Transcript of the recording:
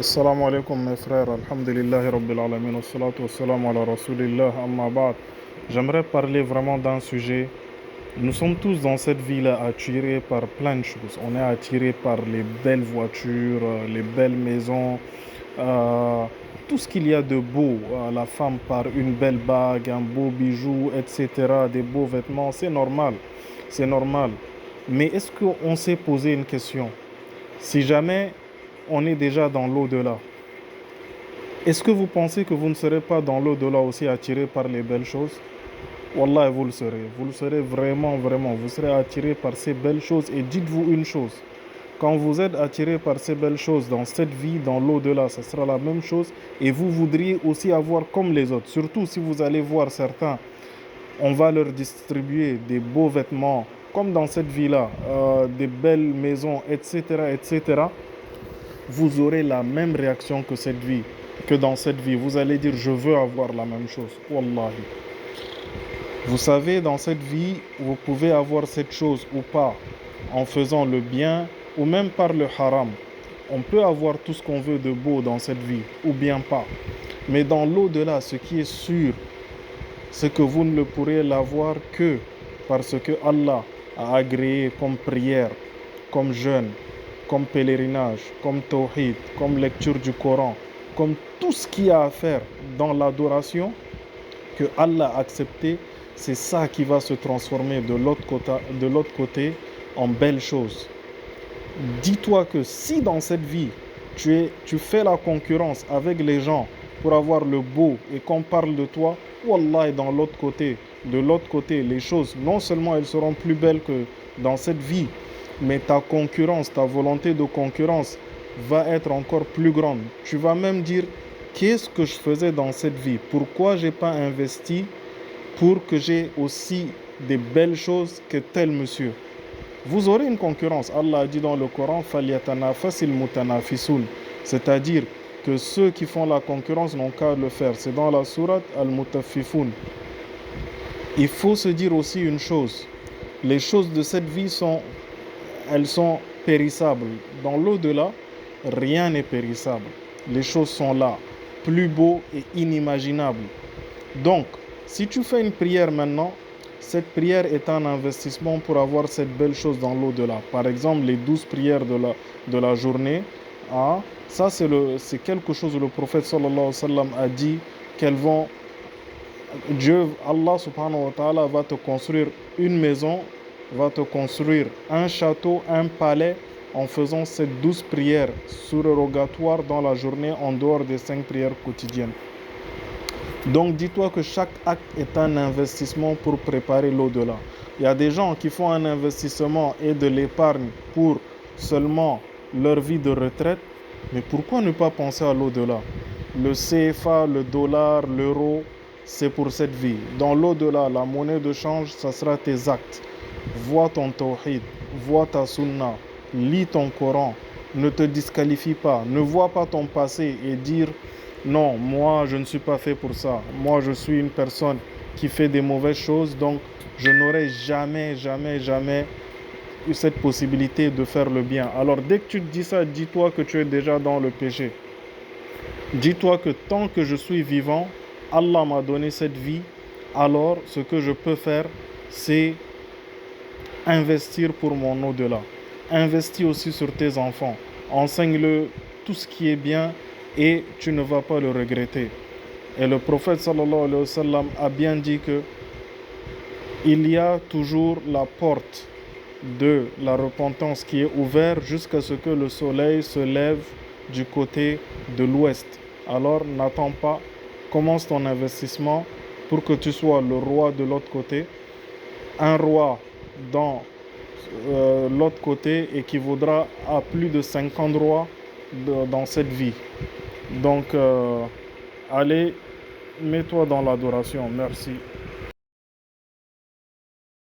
Assalamu alaikum mes frères, alhamdulillahi rabbil alamin, wassalatu wassalamu ala rasulillah, amma ba'd. J'aimerais parler vraiment d'un sujet. Nous sommes tous dans cette vie-là attirés par plein de choses. On est attirés par les belles voitures, les belles maisons, euh, tout ce qu'il y a de beau. La femme par une belle bague, un beau bijou, etc., des beaux vêtements, c'est normal. C'est normal. Mais est-ce qu'on s'est posé une question? Si jamais on est déjà dans l'au-delà, est-ce que vous pensez que vous ne serez pas dans l'au-delà aussi attiré par les belles choses? Wallah, vous le serez. Vous le serez vraiment, vraiment. Vous serez attiré par ces belles choses. Et dites-vous une chose. Quand vous êtes attiré par ces belles choses dans cette vie, dans l'au-delà, ça sera la même chose. Et vous voudriez aussi avoir comme les autres. Surtout si vous allez voir certains, on va leur distribuer des beaux vêtements, comme dans cette vie-là, des belles maisons, etc., etc. Vous aurez la même réaction que dans cette vie. Vous allez dire, je veux avoir la même chose. Wallahi. Vous savez, dans cette vie, vous pouvez avoir cette chose ou pas en faisant le bien ou même par le haram. On peut avoir tout ce qu'on veut de beau dans cette vie ou bien pas. Mais dans l'au-delà, ce qui est sûr, c'est que vous ne le pourrez l'avoir que parce que Allah a agréé comme prière, comme jeûne, comme pèlerinage, comme tawhid, comme lecture du Coran, comme tout ce qu'il y a à faire dans l'adoration que Allah a accepté, c'est ça qui va se transformer de l'autre côté en belles choses. Dis-toi que si dans cette vie, tu fais la concurrence avec les gens pour avoir le beau et qu'on parle de toi, wallah, de l'autre côté, les choses, non seulement elles seront plus belles que dans cette vie, mais ta concurrence, ta volonté de concurrence va être encore plus grande. Tu vas même dire, qu'est-ce que je faisais dans cette vie? Pourquoi je n'ai pas investi pour que j'ai aussi des belles choses que tel monsieur? Vous aurez une concurrence. Allah a dit dans le Coran, فَلْيَتَنَافَسِ الْمُتَنَافِسُونَ, c'est-à-dire que ceux qui font la concurrence n'ont qu'à le faire. C'est dans la sourate Al-Mutaffifun. Il faut se dire aussi une chose. Les choses de cette vie elles sont périssables. Dans l'au-delà, rien n'est périssable. Les choses sont là, plus beau et inimaginable. Donc, si tu fais une prière maintenant, cette prière est un investissement pour avoir cette belle chose dans l'au-delà. Par exemple, les 12 prières de la journée, hein, ça c'est quelque chose où le prophète sallallahu alayhi wa sallam a dit qu'elles vont... Allah subhanahu wa ta'ala va te construire une maison, va te construire un château, un palais en faisant ces 12 prières surrogatoires dans la journée en dehors des 5 prières quotidiennes. Donc dis-toi que chaque acte est un investissement pour préparer l'au-delà. Il y a des gens qui font un investissement et de l'épargne pour seulement leur vie de retraite, mais pourquoi ne pas penser à l'au-delà? Le CFA, le dollar, l'euro, c'est pour cette vie. Dans l'au-delà, la monnaie de change, ça sera tes actes. Vois ton tawhid, vois ta sunna, lis ton Coran, ne te disqualifie pas, ne vois pas ton passé et dire non, moi je ne suis pas fait pour ça, moi je suis une personne qui fait des mauvaises choses, donc je n'aurai jamais, jamais, jamais eu cette possibilité de faire le bien. Alors dès que tu te dis ça, dis-toi que tu es déjà dans le péché. Dis-toi que tant que je suis vivant, Allah m'a donné cette vie, alors ce que je peux faire, c'est investir pour mon au-delà. Investis aussi sur tes enfants. Enseigne-le tout ce qui est bien et tu ne vas pas le regretter. Et le prophète sallallahu alayhi wa sallam a bien dit que il y a toujours la porte de la repentance qui est ouverte jusqu'à ce que le soleil se lève du côté de l'ouest. Alors n'attends pas, commence ton investissement pour que tu sois le roi de l'autre côté. Un roi dans l'autre côté équivaudra à plus de 50 rois dans cette vie. Donc, allez, mets-toi dans l'adoration. Merci.